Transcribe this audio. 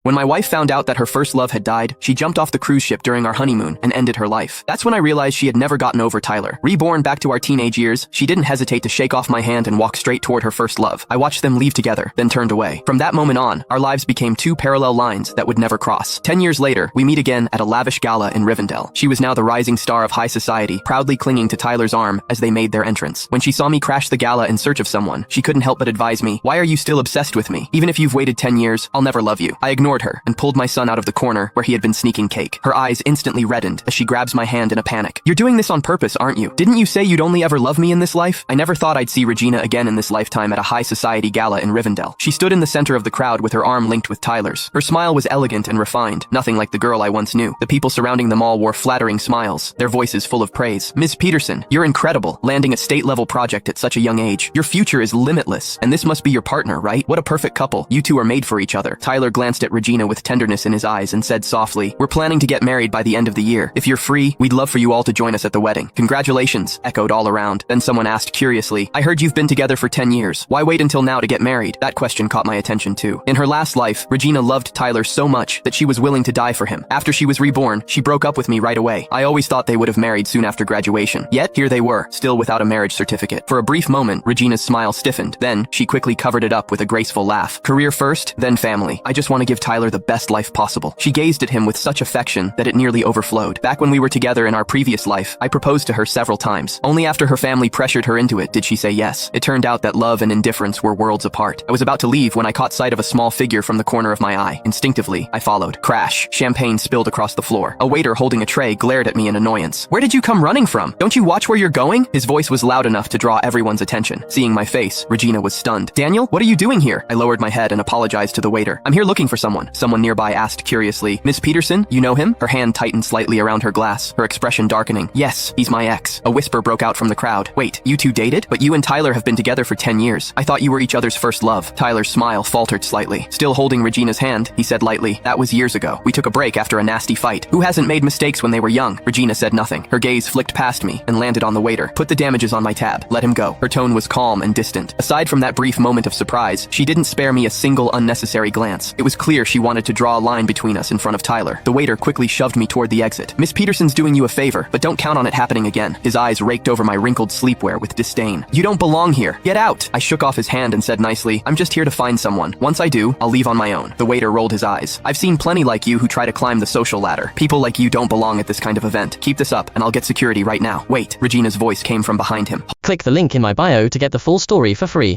When my wife found out that her first love had died, she jumped off the cruise ship during our honeymoon and ended her life. That's when I realized she had never gotten over Tyler. Reborn back to our teenage years, she didn't hesitate to shake off my hand and walk straight toward her first love. I watched them leave together, then turned away. From that moment on, our lives became two parallel lines that would never cross. 10 years later, we meet again at a lavish gala in Rivendell. She was now the rising star of high society, proudly clinging to Tyler's arm as they made their entrance. When she saw me crash the gala in search of someone, she couldn't help but advise me, "Why are you still obsessed with me? Even if you've waited 10 years, I'll never love you." I ignored her and pulled my son out of the corner where he had been sneaking cake. Her eyes instantly reddened as she grabs my hand in a panic. "You're doing this on purpose, aren't you? Didn't you say you'd only ever love me in this life?" I never thought I'd see Regina again in this lifetime at a high society gala in Rivendell. She stood in the center of the crowd with her arm linked with Tyler's. Her smile was elegant and refined, nothing like the girl I once knew. The people surrounding them all wore flattering smiles, their voices full of praise. "Ms. Peterson, you're incredible, landing a state-level project at such a young age. Your future is limitless, and this must be your partner, right? What a perfect couple. You two are made for each other." Tyler glanced at Regina with tenderness in his eyes and said softly, "We're planning to get married by the end of the year. If you're free, we'd love for you all to join us at the wedding." "Congratulations," echoed all around. Then someone asked curiously, "I heard you've been together for 10 years. Why wait until now to get married?" That question caught my attention too. In her last life, Regina loved Tyler so much that she was willing to die for him. After she was reborn, she broke up with me right away. I always thought they would have married soon after graduation. Yet, here they were, still without a marriage certificate. For a brief moment, Regina's smile stiffened. Then, she quickly covered it up with a graceful laugh. "Career first, then family. I just want to give Tyler the best life possible." She gazed at him with such affection that it nearly overflowed. Back when we were together in our previous life, I proposed to her several times. Only after her family pressured her into it did she say yes. It turned out that love and indifference were worlds apart. I was about to leave when I caught sight of a small figure from the corner of my eye. Instinctively, I followed. Crash. Champagne spilled across the floor. A waiter holding a tray glared at me in annoyance. "Where did you come running from? Don't you watch where you're going?" His voice was loud enough to draw everyone's attention. Seeing my face, Regina was stunned. "Daniel, what are you doing here?" I lowered my head and apologized to the waiter. "I'm here looking for someone." Someone nearby asked curiously, "Miss Peterson, you know him?" Her hand tightened slightly around her glass, her expression darkening. "Yes, he's my ex." A whisper broke out from the crowd. "Wait, you two dated? But you and Tyler have been together for 10 years. I thought you were each other's first love." Tyler's smile faltered slightly. Still holding Regina's hand, he said lightly, "That was years ago. We took a break after a nasty fight. Who hasn't made mistakes when they were young?" Regina said nothing. Her gaze flicked past me and landed on the waiter. "Put the damages on my tab. Let him go." Her tone was calm and distant. Aside from that brief moment of surprise, she didn't spare me a single unnecessary glance. It was clear she wanted to draw a line between us in front of Tyler. The waiter quickly shoved me toward the exit. "Miss Peterson's doing you a favor, but don't count on it happening again." His eyes raked over my wrinkled sleepwear with disdain. "You don't belong here. Get out." I shook off his hand and said nicely, "I'm just here to find someone. Once I do, I'll leave on my own." The waiter rolled his eyes. "I've seen plenty like you who try to climb the social ladder. People like you don't belong at this kind of event. Keep this up and I'll get security right now." "Wait." Regina's voice came from behind him. Click the link in my bio to get the full story for free.